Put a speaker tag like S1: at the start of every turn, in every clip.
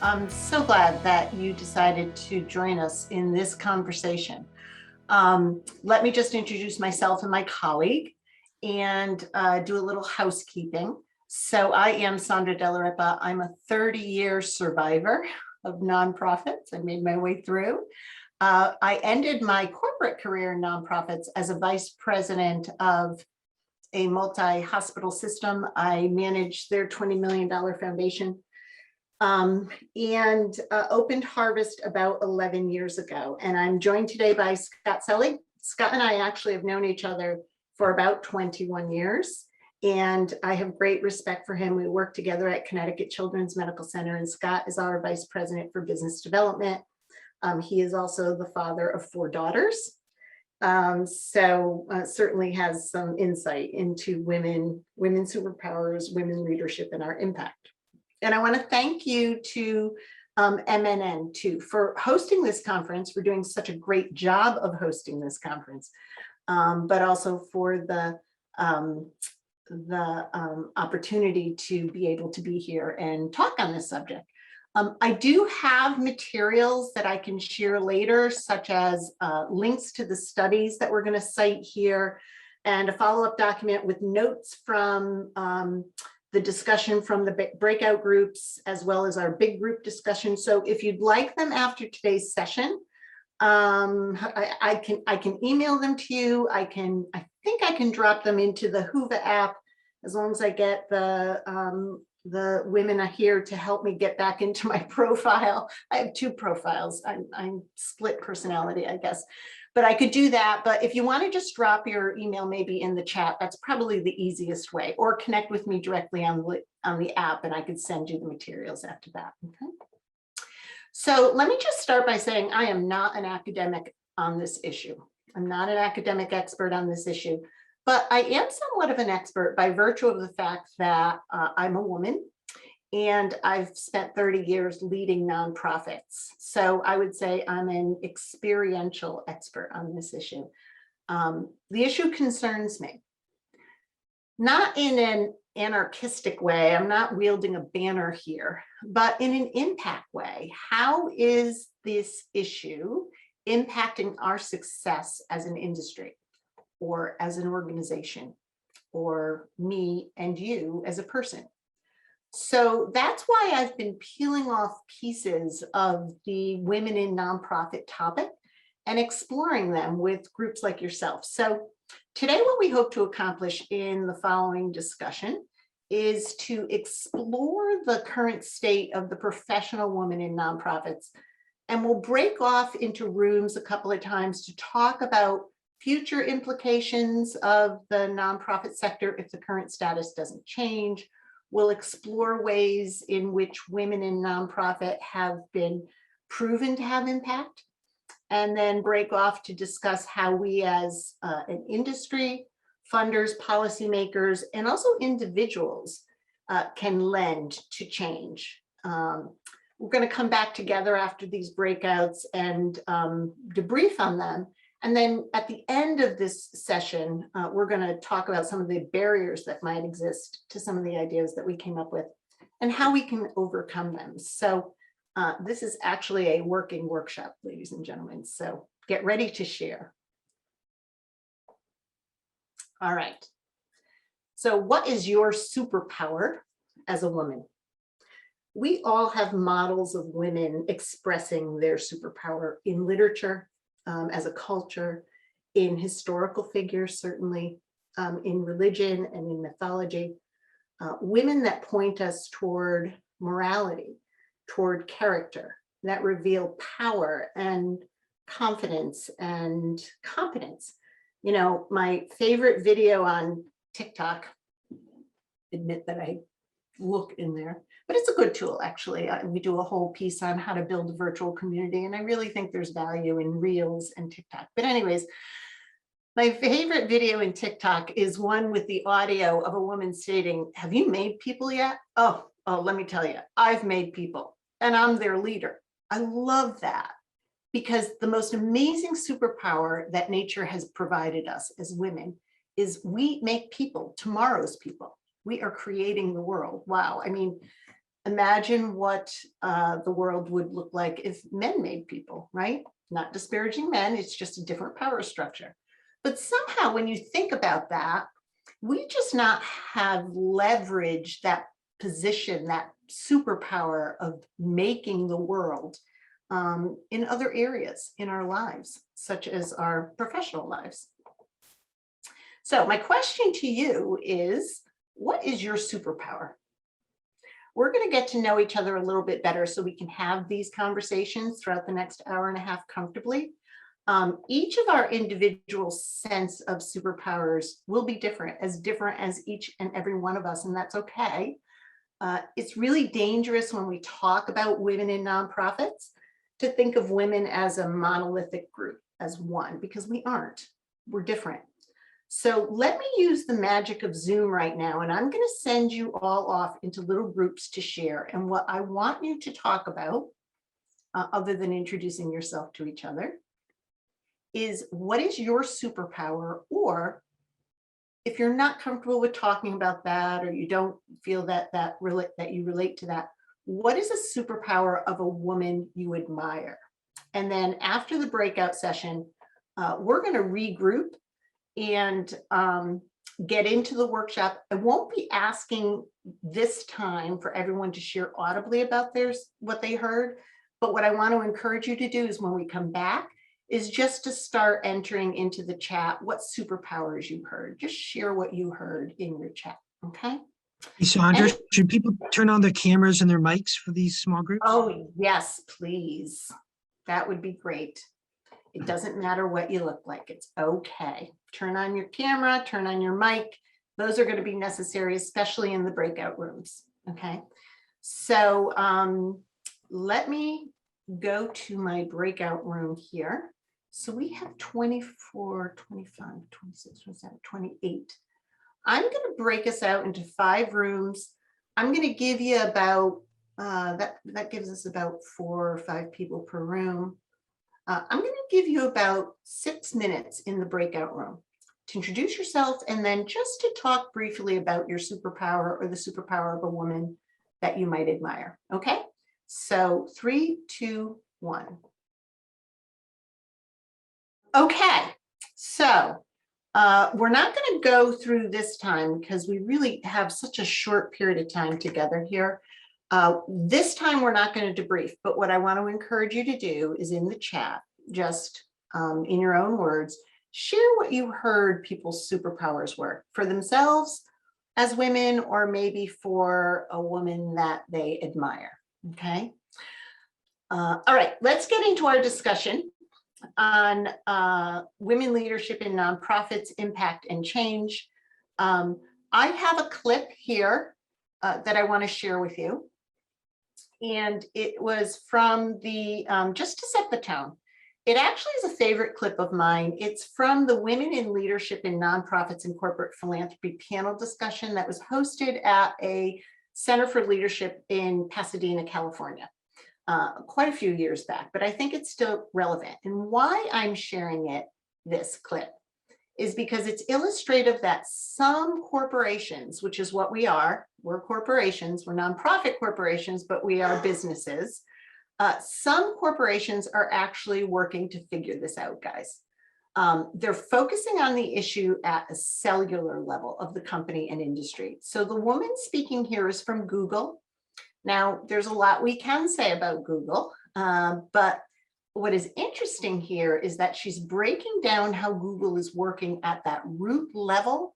S1: I'm so glad that you decided to join us in this conversation. Let me just introduce myself and my colleague and do a little housekeeping. So I am Sandra Delarepa. I'm a 30-year survivor of nonprofits. I made my way through. I ended my corporate career in nonprofits as a vice president of a multi-hospital system. I managed their $20 million foundation and opened Harvest about 11 years ago. And I'm joined today by Scott Selly. Scott and I actually have known each other for about 21 years. And I have great respect for him. We work together at Connecticut Children's Medical Center, and Scott is our vice president for business development. He is also the father of 4 daughters. Certainly has some insight into women superpowers, women leadership, and our impact. And I want to thank you to MNN too for hosting this conference, for doing such a great job of hosting this conference, but also for the opportunity to be able to be here and talk on this subject. I do have materials that I can share later, such as links to the studies that we're going to cite here, and a follow-up document with notes from the discussion from the breakout groups, as well as our big group discussion. So if you'd like them after today's session, I can email them to you. I think I can drop them into the Whova app, as long as I get the women here to help me get back into my profile. I have 2 profiles. I'm split personality, I guess, but I could do that. But if you want to just drop your email maybe in the chat, that's probably the easiest way, or connect with me directly on the app and I could send you the materials after that. Okay. So let me just start by saying I am not an academic on this issue. I'm not an academic expert on this issue, but I am somewhat of an expert by virtue of the fact that I'm a woman and I've spent 30 years leading nonprofits. So I would say I'm an experiential expert on this issue. The issue concerns me, not in an anarchistic way. I'm not wielding a banner here, but in an impact way. How is this issue impacting our success as an industry, or as an organization, or me and you as a person? So that's why I've been peeling off pieces of the women in nonprofit topic and exploring them with groups like yourself. So today, what we hope to accomplish in the following discussion is to explore the current state of the professional woman in nonprofits. And we'll break off into rooms a couple of times to talk about future implications of the nonprofit sector if the current status doesn't change. We'll explore ways in which women in nonprofit have been proven to have impact, and then break off to discuss how we as an industry, funders, policymakers, and also individuals can lend to change. We're going to come back together after these breakouts and debrief on them. And then at the end of this session, we're going to talk about some of the barriers that might exist to some of the ideas that we came up with and how we can overcome them. So this is actually a working workshop, ladies and gentlemen. So get ready to share. All right. So what is your superpower as a woman? We all have models of women expressing their superpower in literature, as a culture, in historical figures, certainly, in religion and in mythology, women that point us toward morality, toward character, that reveal power and confidence and competence. You know, my favorite video on TikTok, admit that I look in there, but it's a good tool, actually. We do a whole piece on how to build a virtual community, and I really think there's value in Reels and TikTok. But anyways, my favorite video in TikTok is one with the audio of a woman stating, "Have you made people yet?" Oh, let me tell you, I've made people, and I'm their leader. I love that, because the most amazing superpower that nature has provided us as women is we make people, tomorrow's people. We are creating the world. Wow. I mean, Imagine what the world would look like if men made people, right? Not disparaging men, it's just a different power structure. But somehow when you think about that, we just not have leveraged that position, that superpower of making the world in other areas in our lives, such as our professional lives. So my question to you is, what is your superpower? We're going to get to know each other a little bit better so we can have these conversations throughout the next hour and a half comfortably. Each of our individual sense of superpowers will be different as each and every one of us, and that's okay. It's really dangerous when we talk about women in nonprofits to think of women as a monolithic group, as one, because we aren't. We're different. So let me use the magic of Zoom right now, and I'm going to send you all off into little groups to share. And what I want you to talk about, other than introducing yourself to each other, is what is your superpower, or if you're not comfortable with talking about that, or you don't feel that you relate to that, what is a superpower of a woman you admire? And then after the breakout session, we're going to regroup and get into the workshop. I won't be asking this time for everyone to share audibly about what they heard, but what I want to encourage you to do is when we come back is just to start entering into the chat what superpowers you heard. Just share what you heard in your chat, okay?
S2: Hey, Sandra, should people turn on their cameras and their mics for these small groups?
S1: Oh, yes, please. That would be great. It doesn't matter what you look like. It's okay. Turn on your camera, turn on your mic. Those are going to be necessary, especially in the breakout rooms. Okay. So let me go to my breakout room here. So we have 24, 25, 26, 27, 28. I'm going to break us out into 5 rooms. I'm going to give you about, that gives us about 4 or 5 people per room. I'm going to give you about 6 minutes in the breakout room to introduce yourself and then just to talk briefly about your superpower or the superpower of a woman that you might admire. Okay, so 3, 2, 1. Okay, so we're not going to go through this time because we really have such a short period of time together here. This time we're not going to debrief, but what I want to encourage you to do is in the chat, just in your own words, share what you heard people's superpowers were for themselves as women, or maybe for a woman that they admire. Okay. All right, let's get into our discussion on women leadership in nonprofits, impact and change. I have a clip here that I want to share with you. And it was from the, just to set the tone, it actually is a favorite clip of mine. It's from the Women in Leadership in Nonprofits and Corporate Philanthropy panel discussion that was hosted at a Center for Leadership in Pasadena, California, quite a few years back, but I think it's still relevant. And why I'm sharing it, this clip, is because it's illustrative that some corporations, which is what we are, we're corporations, we're nonprofit corporations, but we are businesses. Some corporations are actually working to figure this out, guys. They're focusing on the issue at a cellular level of the company and industry. So the woman speaking here is from Google. Now, there's a lot we can say about Google, but what is interesting here is that she's breaking down how Google is working at that root level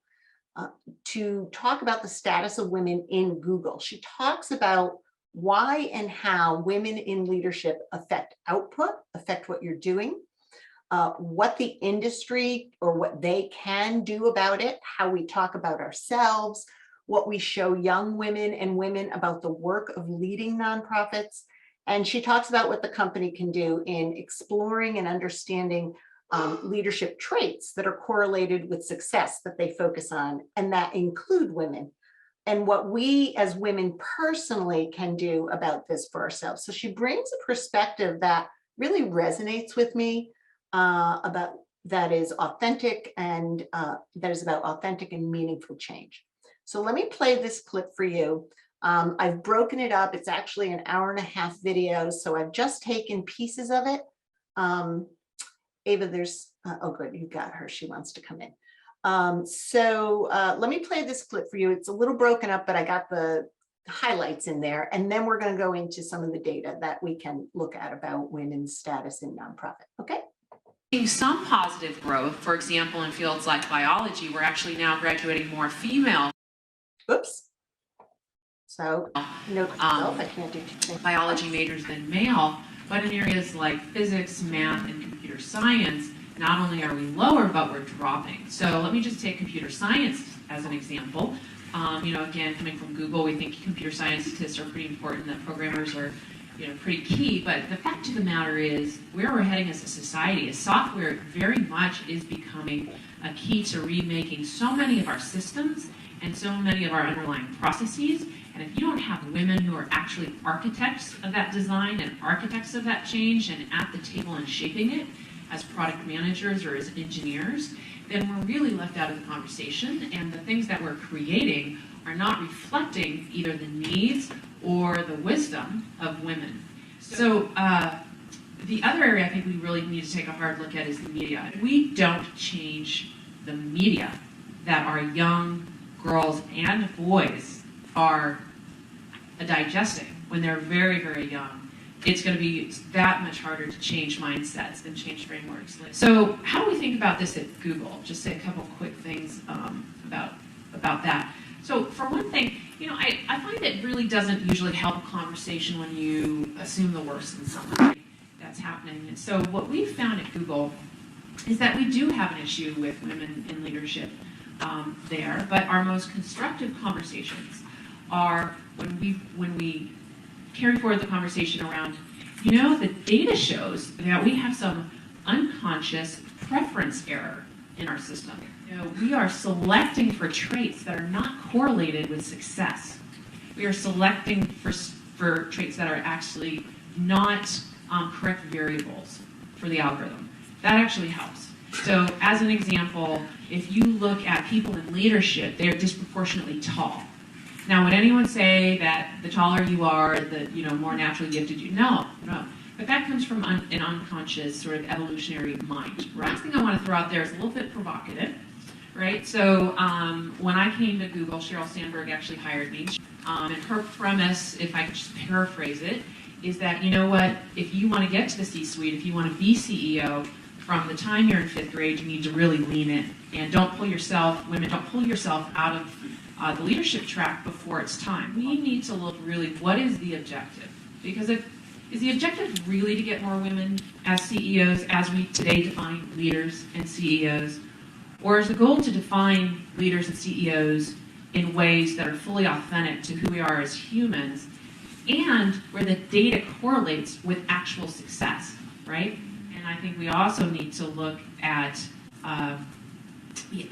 S1: to talk about the status of women in Google. She talks about why and how women in leadership affect output, affect what you're doing, what the industry or what they can do about it, how we talk about ourselves, what we show young women and women about the work of leading nonprofits. And she talks about what the company can do in exploring and understanding leadership traits that are correlated with success that they focus on, and that include women, and what we as women personally can do about this for ourselves. So she brings a perspective that really resonates with me about that is authentic and that is about authentic and meaningful change. So let me play this clip for you. I've broken it up. It's actually an 1.5-hour video, so I've just taken pieces of it. Ava, there's, oh good, you got her. She wants to come in. Let me play this clip for you. It's a little broken up, but I got the highlights in there. And then we're going to go into some of the data that we can look at about women's status in nonprofit. Okay.
S3: Seeing some positive growth, for example, in fields like biology, we're actually now graduating more female.
S1: Oops. So note to self, I can't do two things.
S3: Biology majors than male, but in areas like physics, math, and computer science, not only are we lower, but we're dropping. So let me just take computer science as an example. Again, coming from Google, we think computer scientists are pretty important, that programmers are pretty key, but the fact of the matter is where we're heading as a society is software very much is becoming a key to remaking so many of our systems and so many of our underlying processes. And if you don't have women who are actually architects of that design and architects of that change and at the table and shaping it as product managers or as engineers, then we're really left out of the conversation, and the things that we're creating are not reflecting either the needs or the wisdom of women. So the other area I think we really need to take a hard look at is the media. If we don't change the media that our young girls and boys are digesting when they're very, very young, it's going to be that much harder to change mindsets and change frameworks. So how do we think about this at Google? Just say a couple quick things about that. So for one thing, I find it really doesn't usually help a conversation when you assume the worst in somebody that's happening. And so what we've found at Google is that we do have an issue with women in leadership there, but our most constructive conversations are when we carry forward the conversation around, the data shows that we have some unconscious preference error in our system. We are selecting for traits that are not correlated with success. We are selecting for traits that are actually not correct variables for the algorithm. That actually helps. So as an example, if you look at people in leadership, they're disproportionately tall. Now, would anyone say that the taller you are, the more naturally gifted you? No. But that comes from an unconscious sort of evolutionary mind. Right? Last thing I want to throw out there is a little bit provocative, right? So when I came to Google, Sheryl Sandberg actually hired me, and her premise, if I could just paraphrase it, is that if you want to get to the C-suite, if you want to be CEO, from the time you're in 5th grade, you need to really lean in and don't pull yourself out of the leadership track before it's time. We need to look really, what is the objective? Because is the objective really to get more women as CEOs as we today define leaders and CEOs? Or is the goal to define leaders and CEOs in ways that are fully authentic to who we are as humans and where the data correlates with actual success, right? And I think we also need to look at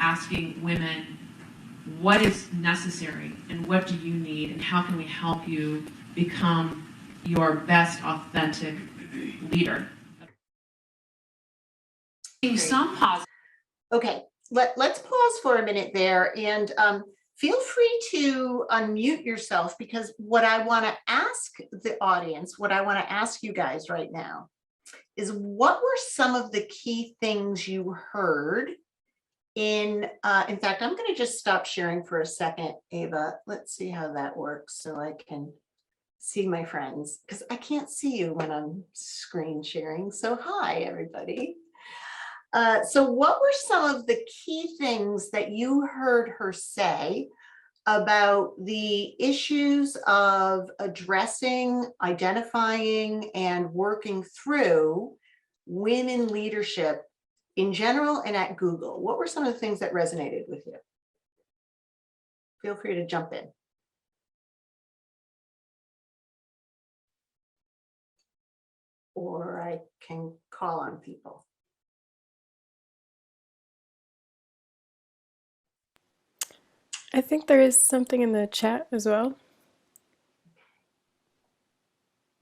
S3: asking women, what is necessary and what do you need and how can we help you become your best authentic leader? Some positive.
S1: Okay, let's pause for a minute there and feel free to unmute yourself, because what I want to ask the audience, what I want to ask you guys right now is, what were some of the key things you heard in fact, I'm going to just stop sharing for a second, Ava. Let's see how that works so I can see my friends, because I can't see you when I'm screen sharing. So hi, everybody. So what were some of the key things that you heard her say about the issues of addressing, identifying, and working through women leadership in general and at Google? What were some of the things that resonated with you? Feel free to jump in. Or I can call on people.
S4: I think there is something in the chat as well.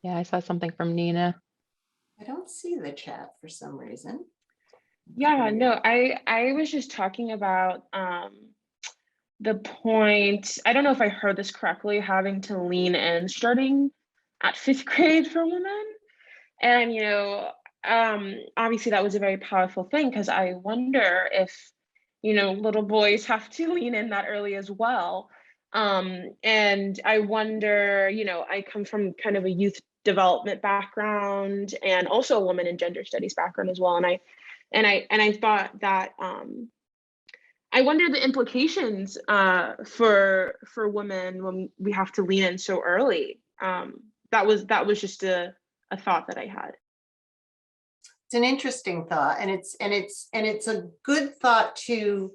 S5: Yeah, I saw something from Nina.
S1: I don't see the chat for some reason.
S6: Yeah, no, I was just talking about the point, I don't know if I heard this correctly, having to lean in starting at 5th grade for women. And, obviously that was a very powerful thing, because I wonder if, little boys have to lean in that early as well. And I wonder, I come from kind of a youth development background and also a woman in gender studies background as well. And I thought that, I wonder the implications for women when we have to lean in so early. That was just a thought that I had.
S1: It's an interesting thought, and it's a good thought to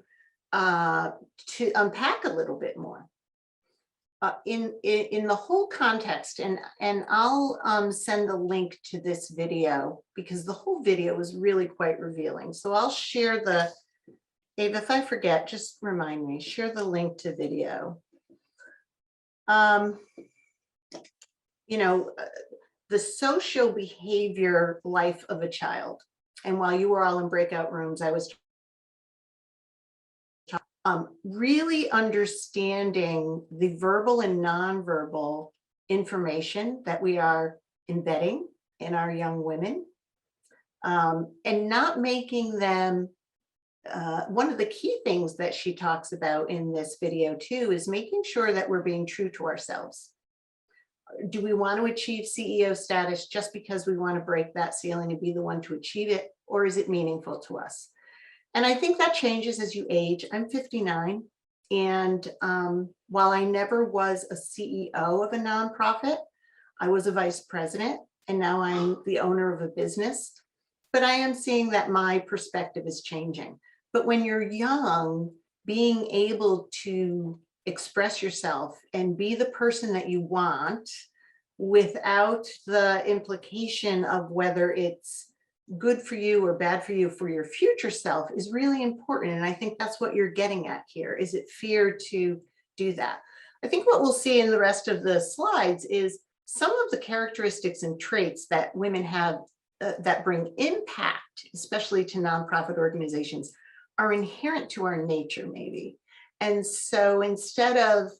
S1: unpack a little bit more. In the whole context, and I'll send the link to this video because the whole video is really quite revealing. So I'll share the, Ava, if I forget, just remind me, share the link to video. The social behavior life of a child. And while you were all in breakout rooms, I was really understanding the verbal and nonverbal information that we are embedding in our young women, and not making them, one of the key things that she talks about in this video too is making sure that we're being true to ourselves. Do we want to achieve CEO status just because we want to break that ceiling and be the one to achieve it, or is it meaningful to us? And I think that changes as you age. I'm 59, and while I never was a CEO of a nonprofit, I was a vice president, and now I'm the owner of a business. But I am seeing that my perspective is changing. But when you're young, being able to express yourself and be the person that you want without the implication of whether it's good for you or bad for you for your future self is really important. And I think that's what you're getting at here. Is it fear to do that? I think what we'll see in the rest of the slides is some of the characteristics and traits that women have that bring impact, especially to nonprofit organizations, are inherent to our nature maybe. And so instead of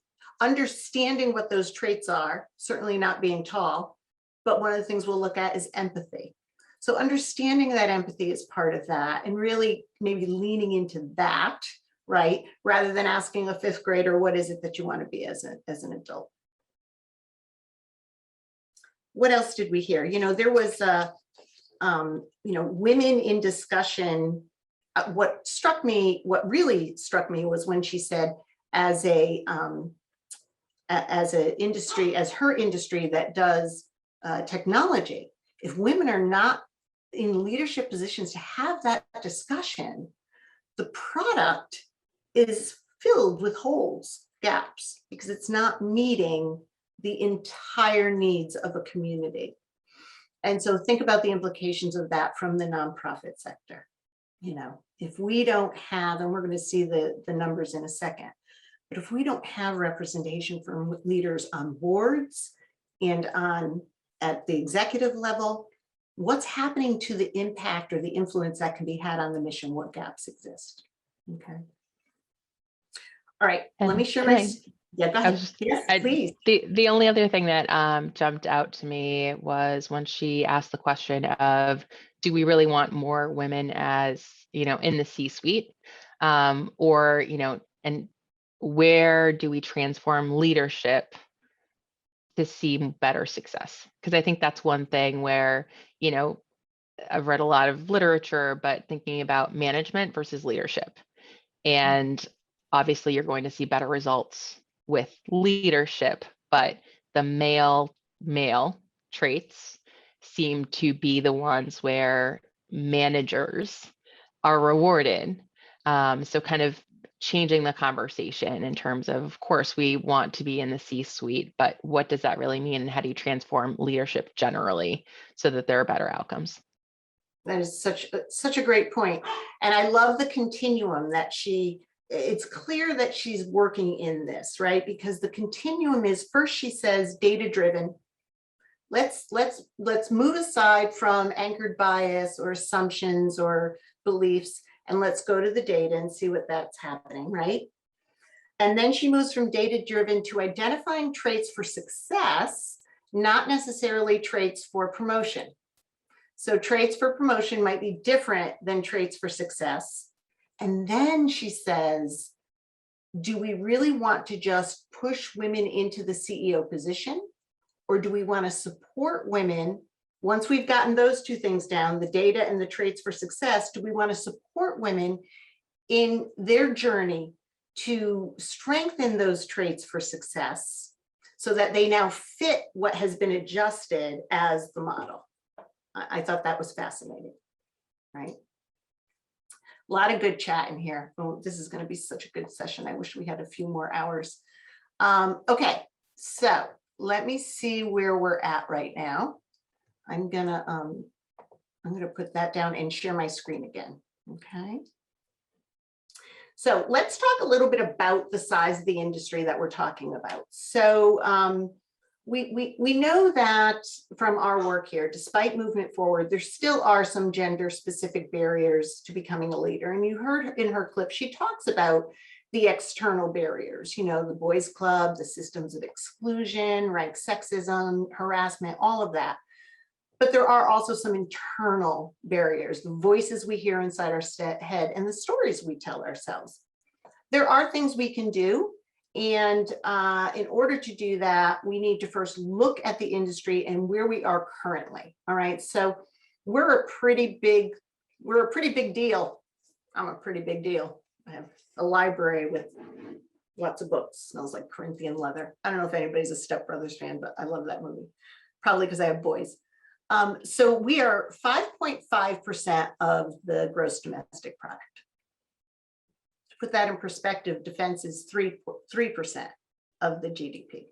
S1: understanding what those traits are, certainly not being tall, but one of the things we'll look at is empathy. So understanding that empathy is part of that and really maybe leaning into that, right? Rather than asking a 5th grader, what is it that you want to be as an adult? What else did we hear? There was women in discussion. What really struck me was when she said, as her industry that does technology, if women are not in leadership positions to have that discussion, the product is filled with holes, gaps, because it's not meeting the entire needs of a community. And so think about the implications of that from the nonprofit sector. If we don't have, and we're going to see the numbers in a second, but if we don't have representation from leaders on boards and at the executive level, what's happening to the impact or the influence that can be had on the mission? What gaps exist? Okay. All right. Let me share my. Yeah, go ahead. Yes, please.
S5: The only other thing that jumped out to me was when she asked the question of, do we really want more women as, in the C-suite, or, and where do we transform leadership to see better success? Because I think that's one thing where, I've read a lot of literature, but thinking about management versus leadership. And obviously you're going to see better results with leadership, but the male traits seem to be the ones where managers are rewarded. So kind of changing the conversation in terms of course, we want to be in the C-suite, but what does that really mean? And how do you transform leadership generally so that there are better outcomes?
S1: That is such a great point. And I love the continuum that it's clear that she's working in this, right? Because the continuum is, first she says data-driven. Let's move aside from anchored bias or assumptions or beliefs, and let's go to the data and see what that's happening, right? And then she moves from data-driven to identifying traits for success, not necessarily traits for promotion. So traits for promotion might be different than traits for success. And then she says, do we really want to just push women into the CEO position? Or do we want to support women? Once we've gotten those two things down, the data and the traits for success, do we want to support women in their journey to strengthen those traits for success so that they now fit what has been adjusted as the model? I thought that was fascinating, right? A lot of good chat in here. Oh, this is going to be such a good session. I wish we had a few more hours. Okay, so let me see where we're at right now. I'm gonna put that down and share my screen again. Okay. So let's talk a little bit about the size of the industry that we're talking about. So we know that from our work here, despite movement forward, there still are some gender specific barriers to becoming a leader. And you heard in her clip, she talks about the external barriers, you know, the boys club, the systems of exclusion, rank sexism, harassment, all of that. But there are also some internal barriers, the voices we hear inside our head and the stories we tell ourselves. There are things we can do. And in order to do that, we need to first look at the industry and where we are currently. All right. So we're a pretty big deal. I'm a pretty big deal. I have a library with lots of books. Smells like Corinthian leather. I don't know if anybody's a Step Brothers fan, but I love that movie. Probably because I have boys. So we are 5.5% of the gross domestic product. To put that in perspective, defense is 3% of the GDP.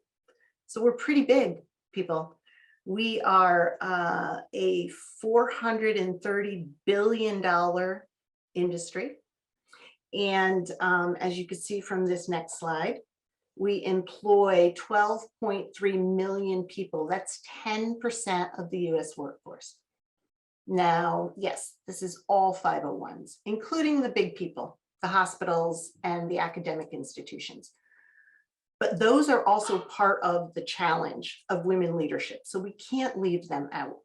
S1: So we're pretty big, people. We are a $430 billion industry. And as you can see from this next slide, we employ 12.3 million people. That's 10% of the US workforce. Now, yes, this is all 501s, including the big people, the hospitals and the academic institutions. But those are also part of the challenge of women leadership. So we can't leave them out.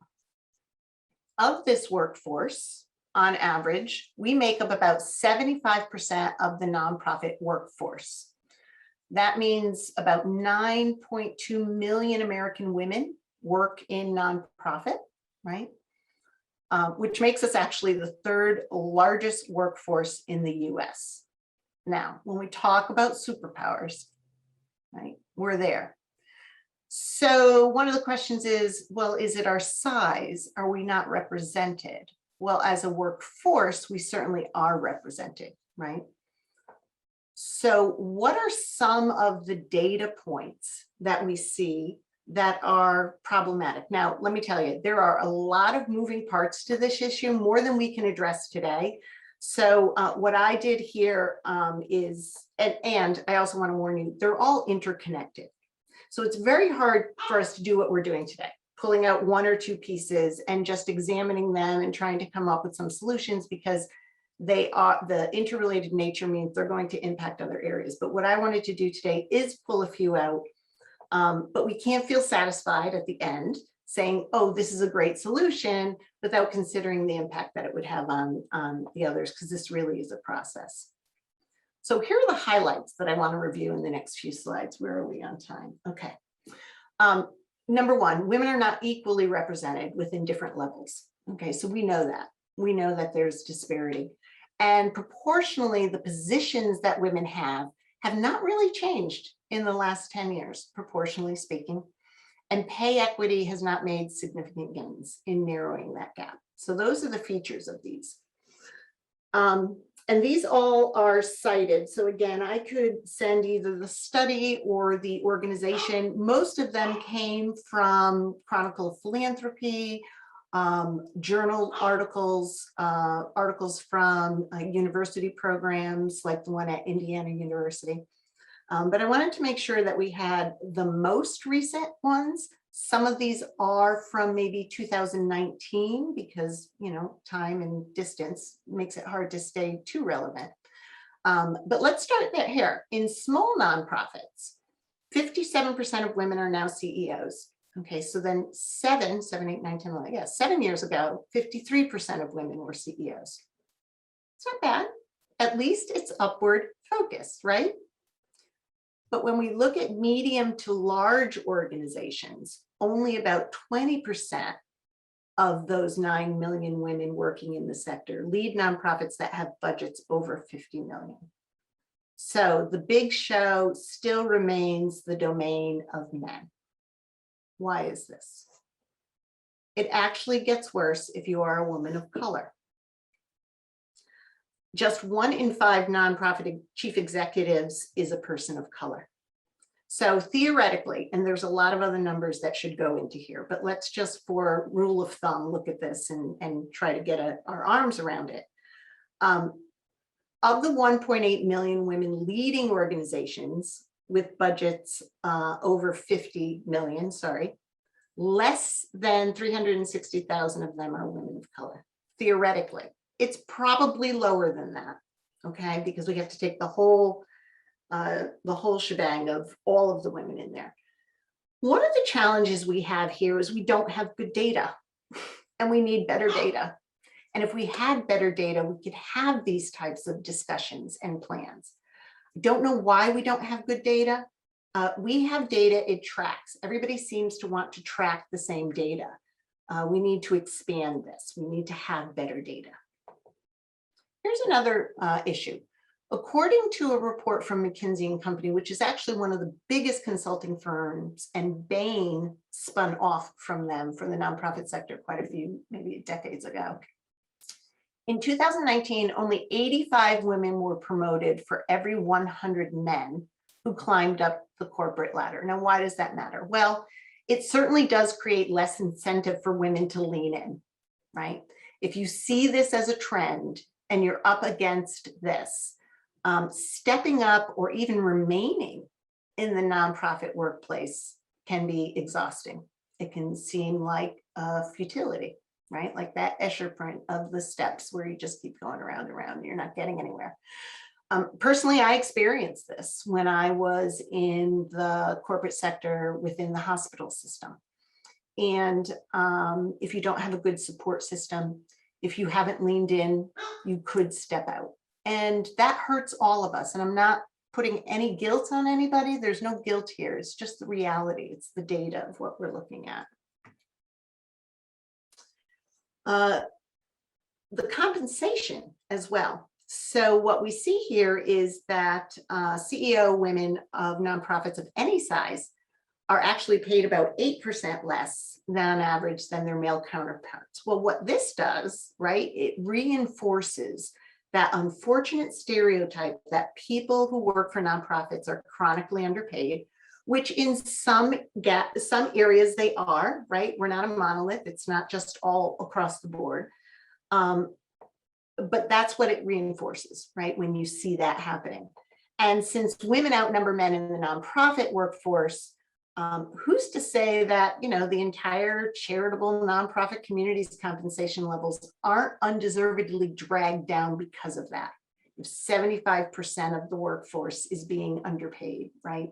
S1: Of this workforce, on average, we make up about 75% of the nonprofit workforce. That means about 9.2 million American women work in nonprofit, right? Which makes us actually the third largest workforce in the US. Now, when we talk about superpowers, right, we're there. So one of the questions is, well, is it our size? Are we not represented? Well, as a workforce, we certainly are represented, right? So what are some of the data points that we see that are problematic? Now, let me tell you, there are a lot of moving parts to this issue, more than we can address today. So what I did here is, and I also want to warn you, they're all interconnected. So it's very hard for us to do what we're doing today, pulling out one or two pieces and just examining them and trying to come up with some solutions, because they are, the interrelated nature means they're going to impact other areas. But what I wanted to do today is pull a few out, but we can't feel satisfied at the end saying, oh, this is a great solution, without considering the impact that it would have on the others, because this really is a process. So here are the highlights that I want to review in the next few slides. Where are we on time? Okay. Number one, women are not equally represented within different levels. Okay, so we know that. We know that there's disparity. And proportionally, the positions that women have not really changed in the last 10 years, proportionally speaking. And pay equity has not made significant gains in narrowing that gap. So those are the features of these. And these all are cited. So again, I could send either the study or the organization. Most of them came from Chronicle of Philanthropy, journal articles, articles from university programs like the one at Indiana University. But I wanted to make sure that we had the most recent ones. Some of these are from maybe 2019 because, you know, time and distance makes it hard to stay too relevant. But let's start there here. In small nonprofits, 57% of women are now CEOs. Okay, so then 7, 8, 9, 10, 11, yeah, 7 years ago, 53% of women were CEOs. It's not bad. At least it's upward focus, right? But when we look at medium to large organizations, only about 20% of those 9 million women working in the sector lead nonprofits that have budgets over 50 million. So the big show still remains the domain of men. Why is this? It actually gets worse if you are a woman of color. Just 1 in 5 nonprofit chief executives is a person of color. So theoretically, and there's a lot of other numbers that should go into here, but let's just for rule of thumb, look at this and try to get our arms around it. Of the 1.8 million women leading organizations with budgets over 50 million, less than 360,000 of them are women of color, theoretically. It's probably lower than that, okay? Because we have to take the whole shebang of all of the women in there. One of the challenges we have here is we don't have good data, and we need better data. And if we had better data, we could have these types of discussions and plans. I don't know why we don't have good data. We have data, it tracks. Everybody seems to want to track the same data. We need to expand this. We need to have better data. Here's another issue. According to a report from McKinsey & Company, which is actually one of the biggest consulting firms, and Bain spun off from them for the nonprofit sector quite a few, maybe decades ago. In 2019, only 85 women were promoted for every 100 men who climbed up the corporate ladder. Now, why does that matter? Well, it certainly does create less incentive for women to lean in, right? If you see this as a trend and you're up against this, stepping up or even remaining in the nonprofit workplace can be exhausting. It can seem like futility, right? Like that Escher print of the steps where you just keep going around and around and you're not getting anywhere. Personally, I experienced this when I was in the corporate sector within the hospital system. And if you don't have a good support system, if you haven't leaned in, you could step out. And that hurts all of us. And I'm not putting any guilt on anybody. There's no guilt here. It's just the reality. It's the data of what we're looking at. The compensation as well. So what we see here is that CEO women of nonprofits of any size are actually paid about 8% less than on average than their male counterparts. Well, what this does, right, it reinforces that unfortunate stereotype that people who work for nonprofits are chronically underpaid, which in some areas they are, right? We're not a monolith. It's not just all across the board. But that's what it reinforces, right? When you see that happening. And since women outnumber men in the nonprofit workforce, who's to say that, you know, the entire charitable nonprofit community's compensation levels aren't undeservedly dragged down because of that? If 75% of the workforce is being underpaid, right?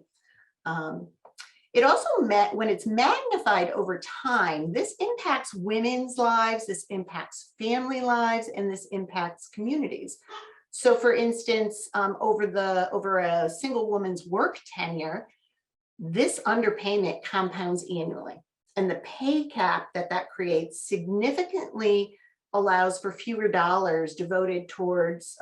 S1: It also when it's magnified over time, this impacts women's lives, this impacts family lives, and this impacts communities. So for instance, over a single woman's work tenure, this underpayment compounds annually. And the pay cap that creates significantly allows for fewer dollars devoted towards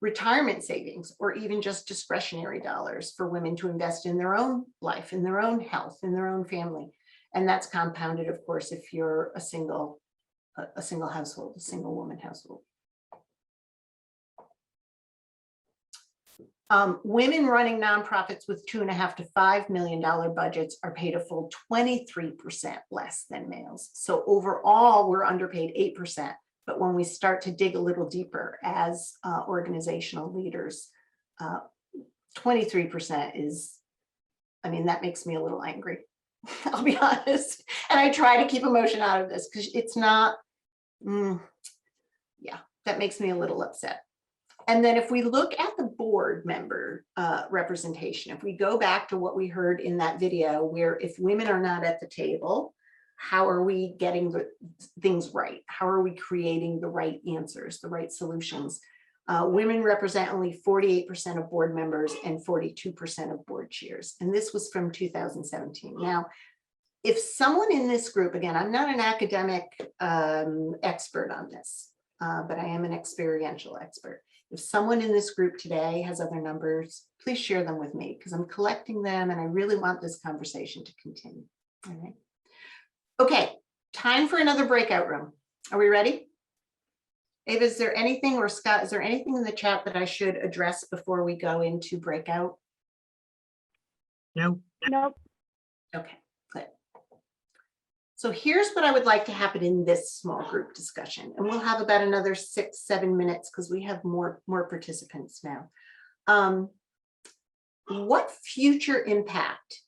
S1: retirement savings, or even just discretionary dollars for women to invest in their own life, in their own health, in their own family. And that's compounded, of course, if you're a single household, a single woman household. Women running nonprofits with $2.5 to $5 million budgets are paid a full 23% less than males. So overall, we're underpaid 8%. But when we start to dig a little deeper as organizational leaders, 23% is, I mean, that makes me a little angry. I'll be honest. And I try to keep emotion out of this because it's not, yeah, that makes me a little upset. And then if we look at the board member representation, if we go back to what we heard in that video, where if women are not at the table, how are we getting the things right? How are we creating the right answers, the right solutions? Women represent only 48% of board members and 42% of board chairs. And this was from 2017. Now, if someone in this group, again, I'm not an academic expert on this, but I am an experiential expert. If someone in this group today has other numbers, please share them with me because I'm collecting them and I really want this conversation to continue. All right. Okay, time for another breakout room. Are we ready? Ava, is there anything, or Scott, is there anything in the chat that I should address before we go into breakout?
S2: No.
S4: Nope.
S1: Okay, good. So here's what I would like to happen in this small group discussion, and we'll have about another 6-7 minutes because we have more participants now. What future impact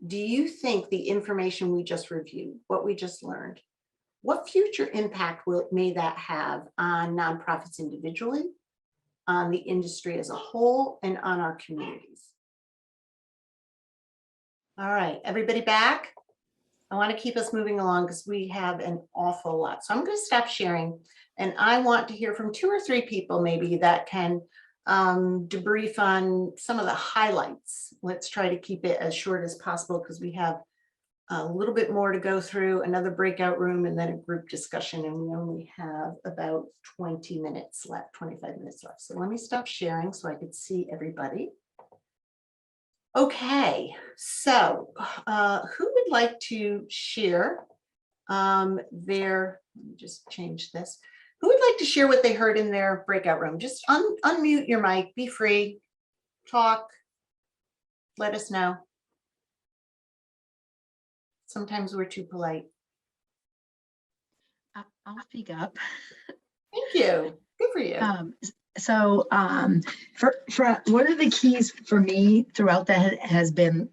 S1: do you think the information we just reviewed, what we just learned, what future impact may that have on nonprofits individually, on the industry as a whole, and on our communities? All right, everybody back? I want to keep us moving along because we have an awful lot. So I'm going to stop sharing, and I want to hear from 2 or 3 people maybe that can debrief on some of the highlights. Let's try to keep it as short as possible because we have a little bit more to go through, another breakout room, and then a group discussion, and we only have about 20 minutes left, 25 minutes left. So let me stop sharing so I could see everybody. Okay, so who would like to share let me just change this. Who would like to share what they heard in their breakout room? Just unmute your mic, be free, talk, let us know. Sometimes we're too polite.
S7: I'll speak up.
S1: Thank you. Good for you.
S7: For one of the keys for me throughout that has been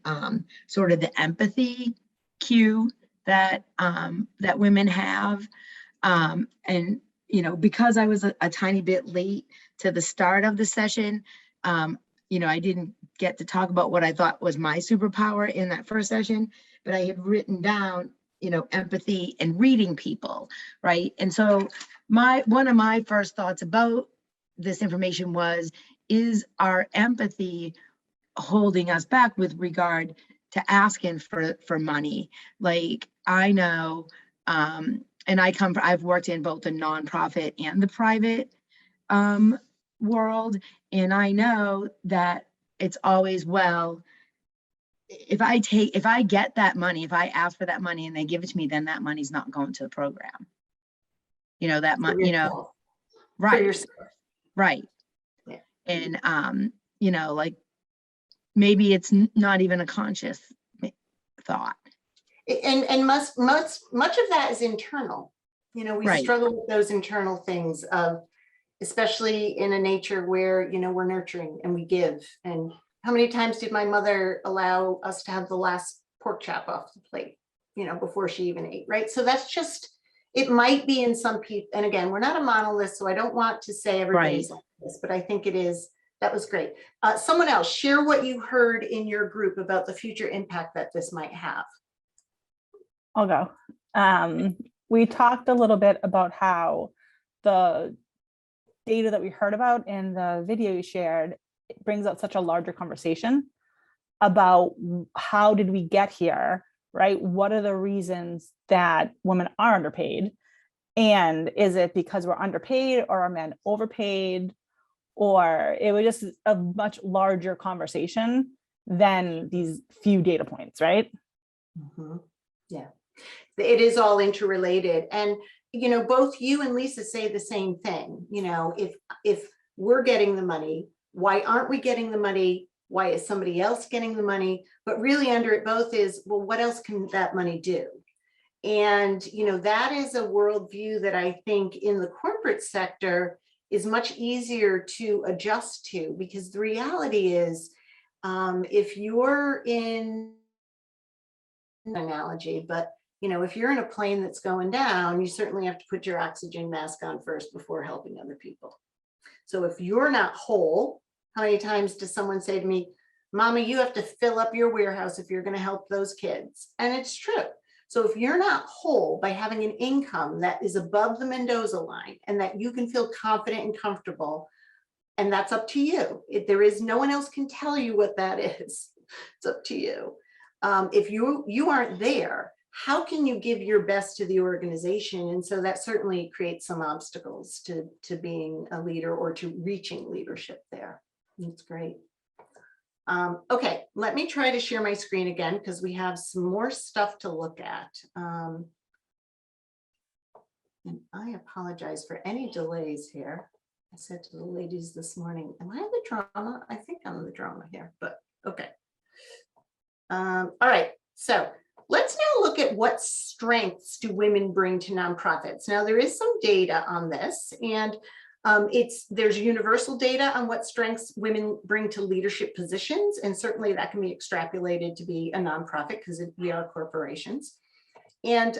S7: sort of the empathy cue that that women have, and because I was a tiny bit late to the start of the session, I didn't get to talk about what I thought was my superpower in that first session, but I had written down empathy and reading people, right? And so one of my first thoughts about this information was, is our empathy holding us back with regard to asking for money? Like, I know, and I've worked in both the nonprofit and the private world, and I know that it's always, well, if I get that money, if I ask for that money and they give it to me, then that money's not going to the program. That money, right. Right.
S1: Yeah.
S7: And, like maybe it's not even a conscious thought.
S1: And much of that is internal. We
S7: Right.
S1: struggle with those internal things of, especially in a nature where, we're nurturing and we give. And how many times did my mother allow us to have the last pork chop off the plate, before she even ate, right? So that's just, it might be in some people, and again, we're not a monolith, so I don't want to say everybody's like this, but I think it is. That was great. Someone else, share what you heard in your group about the future impact that this might have.
S8: I'll go. We talked a little bit about how the data that we heard about in the video you shared, it brings out such a larger conversation about how did we get here, right? What are the reasons that women are underpaid? And is it because we're underpaid, or are men overpaid? Or it was just a much larger conversation than these few data points, right?
S1: Mm-hmm. Yeah, it is all interrelated. And, both you and Lisa say the same thing. If we're getting the money, why aren't we getting the money? Why is somebody else getting the money? But really under it both is, well, what else can that money do? And, that is a worldview that I think in the corporate sector is much easier to adjust to, because the reality is, if you're in an analogy, but if you're in a plane that's going down, you certainly have to put your oxygen mask on first before helping other people. So if you're not whole, how many times does someone say to me, Mama, you have to fill up your warehouse if you're going to help those kids? And it's true. So if you're not whole by having an income that is above the Mendoza line and that you can feel confident and comfortable, and that's up to you. There is no one else can tell you what that is. It's up to you. If you aren't there, how can you give your best to the organization? And so that certainly creates some obstacles to being a leader or to reaching leadership there. That's great. Okay, let me try to share my screen again because we have some more stuff to look at. And I apologize for any delays here. I said to the ladies this morning, am I in the drama? I think I'm in the drama here, but okay. All right, so let's now look at what strengths do women bring to nonprofits. Now there is some data on this, and there's universal data on what strengths women bring to leadership positions, and certainly that can be extrapolated to be a nonprofit because we are corporations. And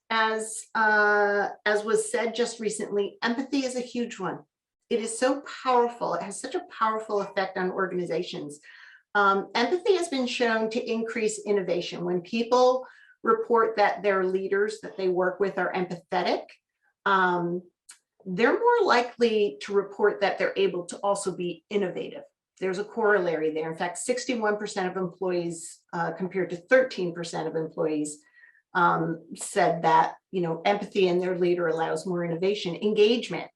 S1: as was said just recently, empathy is a huge one. It is so powerful. It has such a powerful effect on organizations. Empathy has been shown to increase innovation. When people report that their leaders that they work with are empathetic, they're more likely to report that they're able to also be innovative. There's a corollary there. In fact, 61% of employees compared to 13% of employees said that, empathy in their leader allows more innovation. Engagement.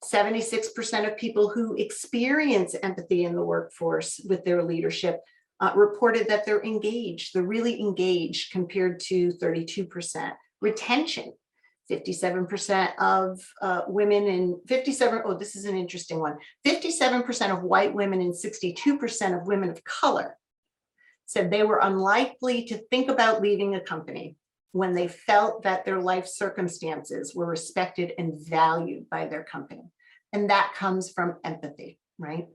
S1: 76% of people who experience empathy in the workforce with their leadership reported that they're engaged. They're really engaged compared to 32%. Retention. 57% of women and 57, oh, this is an interesting one. 57% of white women and 62% of women of color said they were unlikely to think about leaving a company when they felt that their life circumstances were respected and valued by their company. And that comes from empathy, right?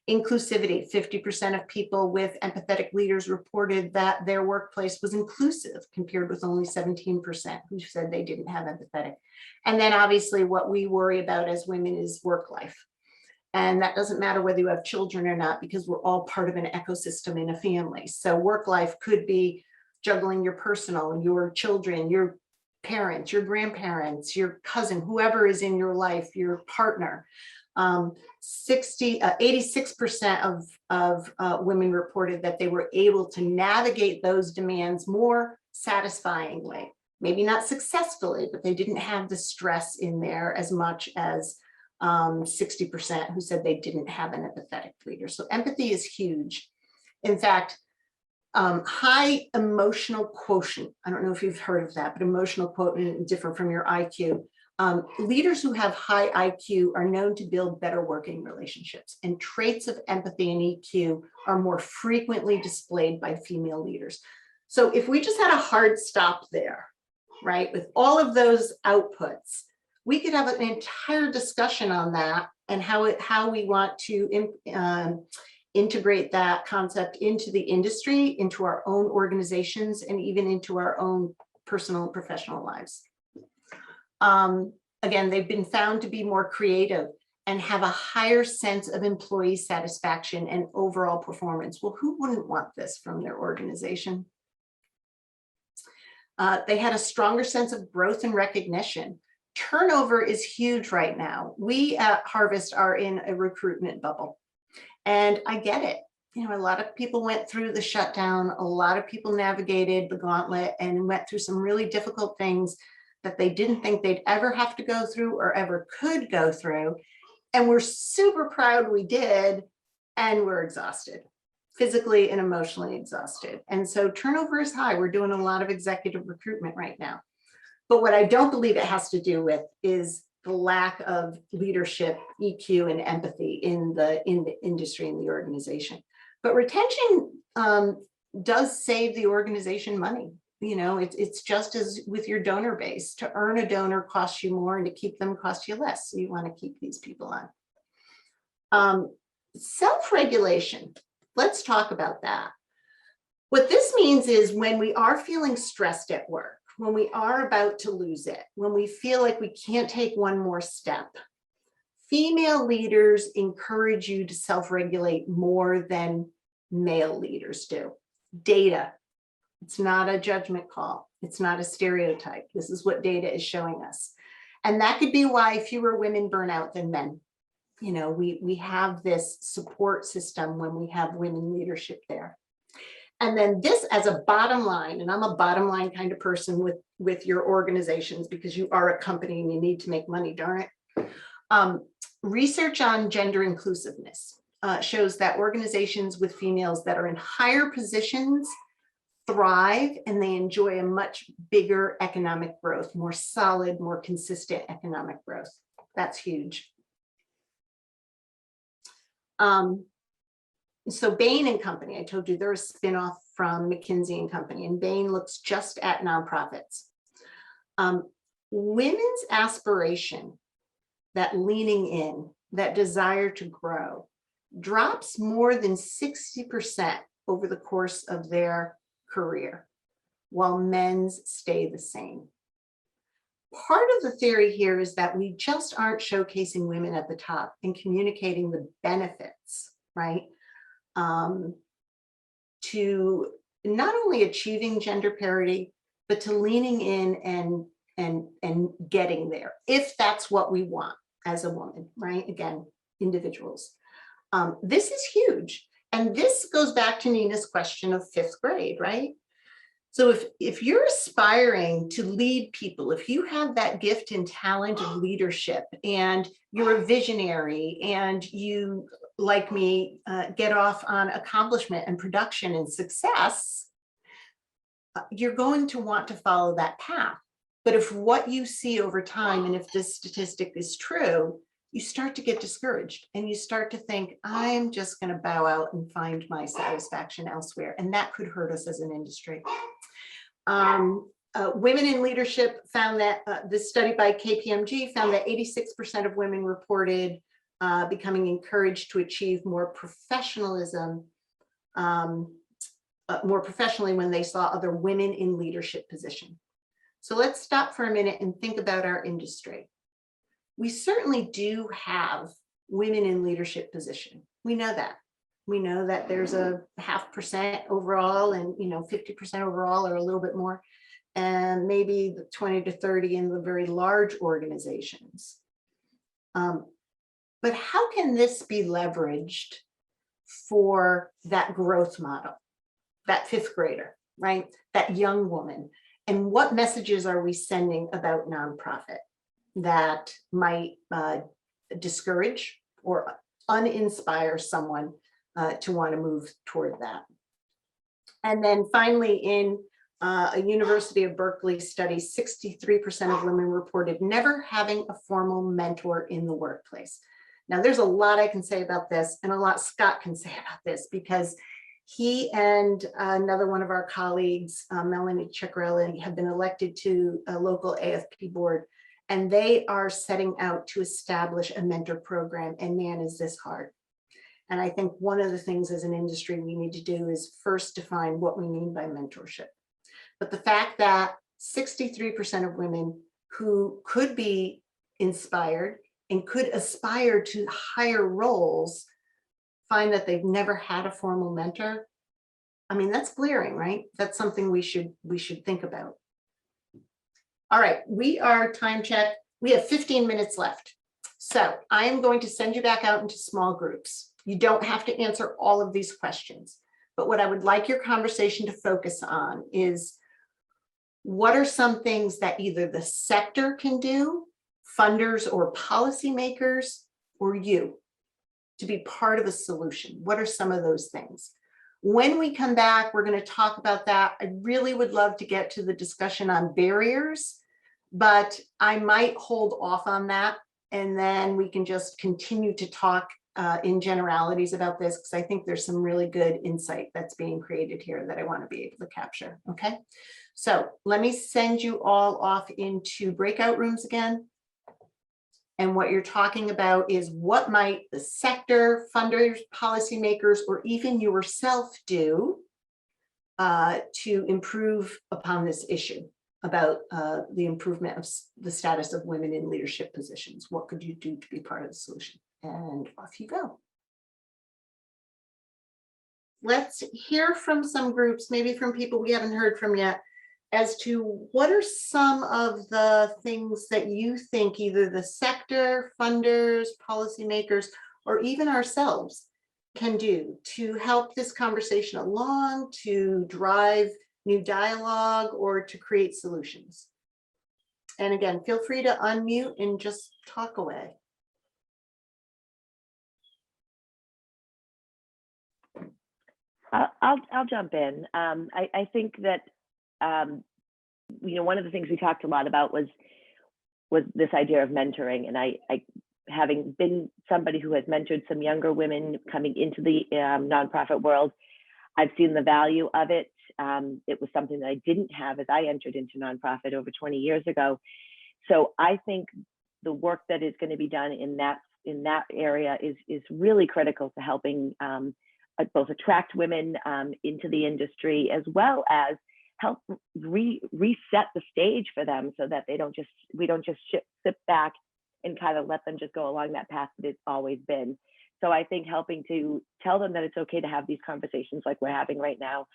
S1: Inclusivity, 50% of people with empathetic leaders reported that their workplace was inclusive compared with only 17% who said they didn't have empathetic. And then obviously what we worry about as women is work life. And that doesn't matter whether you have children or not, because we're all part of an ecosystem in a family. So work life could be juggling your personal, your children, your parents, your grandparents, your cousin, whoever is in your life, your partner. 86% of women reported that they were able to navigate those demands more satisfyingly. Maybe not successfully, but they didn't have the stress in there as much as 60% who said they didn't have an empathetic leader. So empathy is huge. In fact, high emotional quotient. I don't know if you've heard of that, but emotional quotient is different from your IQ. Leaders who have high IQ are known to build better working relationships, and traits of empathy and EQ are more frequently displayed by female leaders. So if we just had a hard stop there, right, with all of those outputs, we could have an entire discussion on that and how we want to integrate that concept into the industry, into our own organizations, and even into our own personal and professional lives. Again, they've been found to be more creative and have a higher sense of employee satisfaction and overall performance. Well, who wouldn't want this from their organization? They had a stronger sense of growth and recognition. Turnover is huge right now. We at Harvest are in a recruitment bubble. And I get it. A lot of people went through the shutdown. A lot of people navigated the gauntlet and went through some really difficult things that they didn't think they'd ever have to go through or ever could go through. And we're super proud we did, and we're exhausted, physically and emotionally exhausted. And so turnover is high. We're doing a lot of executive recruitment right now. But what I don't believe it has to do with is the lack of leadership, EQ, and empathy in the industry and the organization. But retention does save the organization money. It's just as with your donor base. To earn a donor costs you more, and to keep them costs you less. So you want to keep these people on. Self-regulation. Let's talk about that. What this means is when we are feeling stressed at work, when we are about to lose it, when we feel like we can't take one more step, female leaders encourage you to self-regulate more than male leaders do. Data. It's not a judgment call. It's not a stereotype. This is what data is showing us. And that could be why fewer women burn out than men. You know, we have this support system when we have women leadership there. And then this as a bottom line, and I'm a bottom line kind of person with your organizations because you are a company and you need to make money, darn it. Research on gender inclusiveness shows that organizations with females that are in higher positions thrive and they enjoy a much bigger economic growth, more solid, more consistent economic growth. That's huge. So Bain and Company, I told you they're a spinoff from McKinsey and Company, and Bain looks just at nonprofits. Women's aspiration, that leaning in, that desire to grow, drops more than 60% over the course of their career, while men's stay the same. Part of the theory here is that we just aren't showcasing women at the top and communicating the benefits, right? To not only achieving gender parity, but to leaning in and getting there, if that's what we want as a woman, right? Again, individuals. This is huge. And this goes back to Nina's question of 5th grade, right? So if you're aspiring to lead people, if you have that gift and talent of leadership and you're a visionary and you, like me, get off on accomplishment and production and success, you're going to want to follow that path. But if what you see over time, and if this statistic is true, you start to get discouraged and you start to think, I'm just going to bow out and find my satisfaction elsewhere. And that could hurt us as an industry. Women in leadership found that this study by KPMG found that 86% of women reported becoming encouraged to achieve more professionalism, more professionally when they saw other women in leadership position. So let's stop for a minute and think about our industry. We certainly do have women in leadership position. We know that. We know that there's a 0.5% overall and 50% overall or a little bit more, and maybe 20 to 30 in the very large organizations. But how can this be leveraged for that growth model, that 5th grader, right? That young woman? And what messages are we sending about nonprofit that might discourage or uninspire someone to want to move toward that? And then finally, in a University of Berkeley study, 63% of women reported never having a formal mentor in the workplace. Now, there's a lot I can say about this and a lot Scott can say about this, because he and another one of our colleagues, Melanie Ciccarelli, have been elected to a local AFP board, and they are setting out to establish a mentor program. And man, is this hard. And I think one of the things as an industry we need to do is first define what we mean by mentorship. But the fact that 63% of women who could be inspired and could aspire to higher roles find that they've never had a formal mentor, I mean, that's glaring, right? That's something we should think about. All right, we are time check. We have 15 minutes left. So I am going to send you back out into small groups. You don't have to answer all of these questions, but what I would like your conversation to focus on is, what are some things that either the sector can do, funders or policymakers, or you, to be part of a solution? What are some of those things? When we come back, we're going to talk about that. I really would love to get to the discussion on barriers, but I might hold off on that. And then we can just continue to talk in generalities about this, because I think there's some really good insight that's being created here that I want to be able to capture. Okay, so let me send you all off into breakout rooms again. And what you're talking about is, what might the sector, funders, policymakers, or even yourself do to improve upon this issue about the improvement of the status of women in leadership positions. What could you do to be part of the solution? And off you go. Let's hear from some groups, maybe from people we haven't heard from yet, as to what are some of the things that you think either the sector, funders, policymakers, or even ourselves can do to help this conversation along, to drive new dialogue, or to create solutions. And again, feel free to unmute and just talk away.
S9: I'll jump in. I think that one of the things we talked a lot about was this idea of mentoring, and I having been somebody who has mentored some younger women coming into the nonprofit world, I've seen the value of it. It was something that I didn't have as I entered into nonprofit over 20 years ago. So I think the work that is going to be done in that area is really critical to helping both attract women into the industry, as well as help reset the stage for them, so that we don't just sit back and kind of let them just go along that path that it's always been. So I think helping to tell them that it's okay to have these conversations like we're having right now,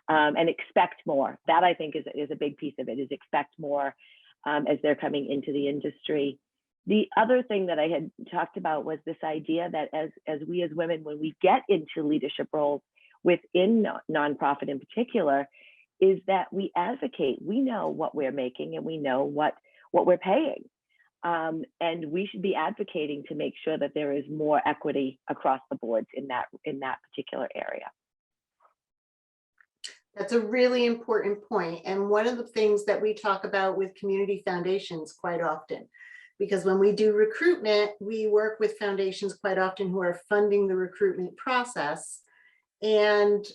S9: and expect more. That I think is a big piece of it, is expect more as they're coming into the industry. The other thing that I had talked about was this idea that as we as women, when we get into leadership roles within nonprofit in particular, is that we advocate. We know what we're making and we know what we're paying. And we should be advocating to make sure that there is more equity across the boards in that particular area.
S1: That's a really important point. And one of the things that we talk about with community foundations quite often, because when we do recruitment, we work with foundations quite often who are funding the recruitment process. And,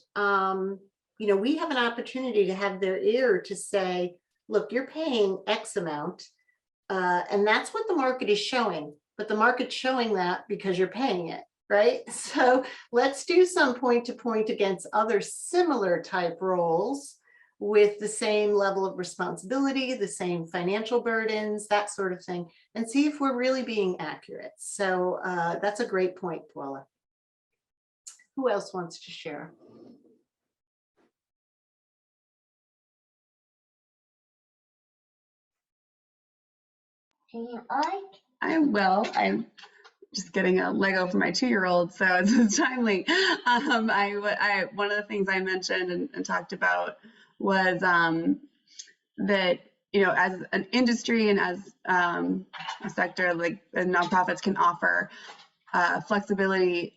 S1: we have an opportunity to have their ear to say, look, you're paying X amount. And that's what the market is showing, but the market's showing that because you're paying it, right? So let's do some point to point against other similar type roles with the same level of responsibility, the same financial burdens, that sort of thing, and see if we're really being accurate. So that's a great point, Paula. Who else wants to share?
S10: I will. I'm just getting a Lego for my 2-year-old, so it's timely. One of the things I mentioned and talked about was that as an industry and as a sector, like the nonprofits can offer flexibility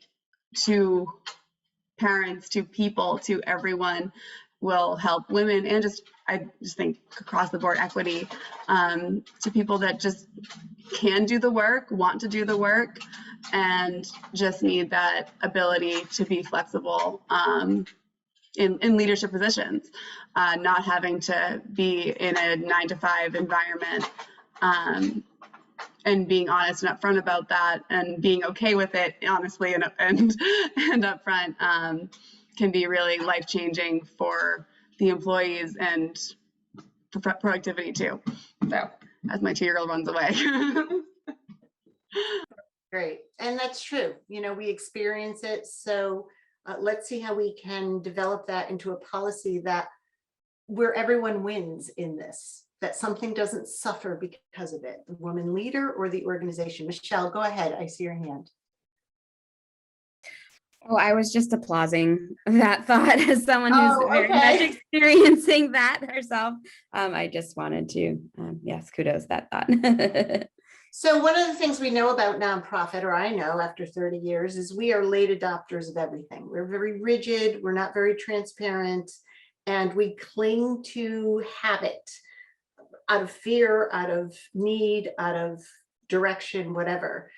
S10: to parents, to people, to everyone, will help women, and I just think across the board equity to people that just can do the work, want to do the work, and just need that ability to be flexible in leadership positions, not having to be in a 9-to-5 environment, and being honest and upfront about that, and being okay with it, honestly and upfront, can be really life-changing for the employees and for productivity too. So as my 2-year-old runs away.
S1: Great, and that's true. We experience it. So let's see how we can develop that into a policy where everyone wins in this, that something doesn't suffer because of it, the woman leader or the organization. Michelle, go ahead. I see your hand.
S11: Oh, I was just applauding that thought as someone who's very
S1: okay.
S11: much experiencing that herself. I just wanted to, yes, kudos that thought.
S1: So one of the things we know about nonprofit, or I know after 30 years, is we are late adopters of everything. We're very rigid, we're not very transparent, and we cling to habit out of fear, out of need, out of direction, whatever.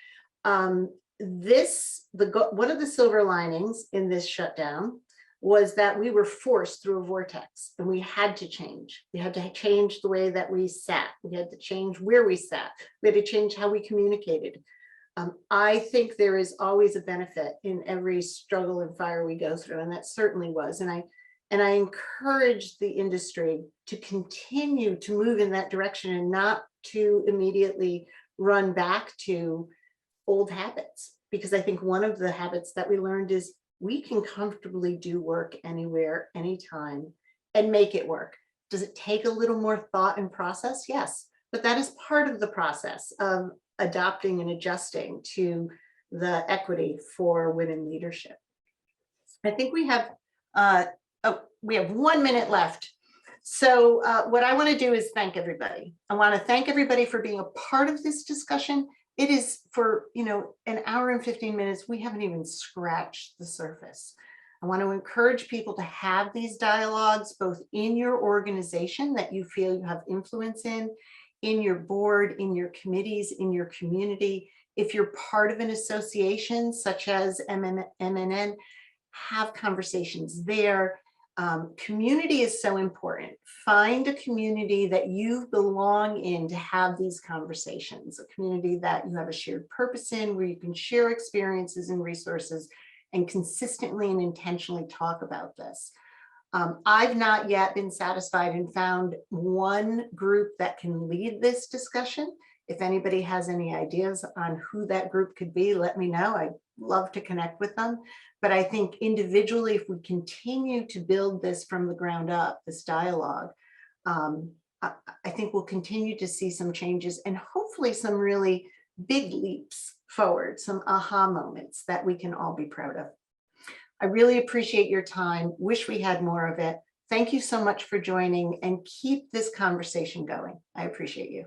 S1: One of the silver linings in this shutdown was that we were forced through a vortex, and we had to change. We had to change the way that we sat. We had to change where we sat. We had to change how we communicated. I think there is always a benefit in every struggle and fire we go through, and that certainly was. And And I encourage the industry to continue to move in that direction and not to immediately run back to old habits. Because I think one of the habits that we learned is we can comfortably do work anywhere, anytime, and make it work. Does it take a little more thought and process? Yes, but that is part of the process of adopting and adjusting to the equity for women leadership. I think we have, we have 1 minute left. So what I want to do is thank everybody. I want to thank everybody for being a part of this discussion. It is for, an hour and 15 minutes. We haven't even scratched the surface. I want to encourage people to have these dialogues, both in your organization that you feel you have influence in your board, in your committees, in your community. If you're part of an association such as MNN, have conversations there. Community is so important. Find a community that you belong in to have these conversations, a community that you have a shared purpose in, where you can share experiences and resources and consistently and intentionally talk about this. I've not yet been satisfied and found one group that can lead this discussion. If anybody has any ideas on who that group could be, let me know. I'd love to connect with them. But I think individually, if we continue to build this from the ground up, this dialogue, I think we'll continue to see some changes and hopefully some really big leaps forward, some aha moments that we can all be proud of. I really appreciate your time. Wish we had more of it. Thank you so much for joining, and keep this conversation going. I appreciate you.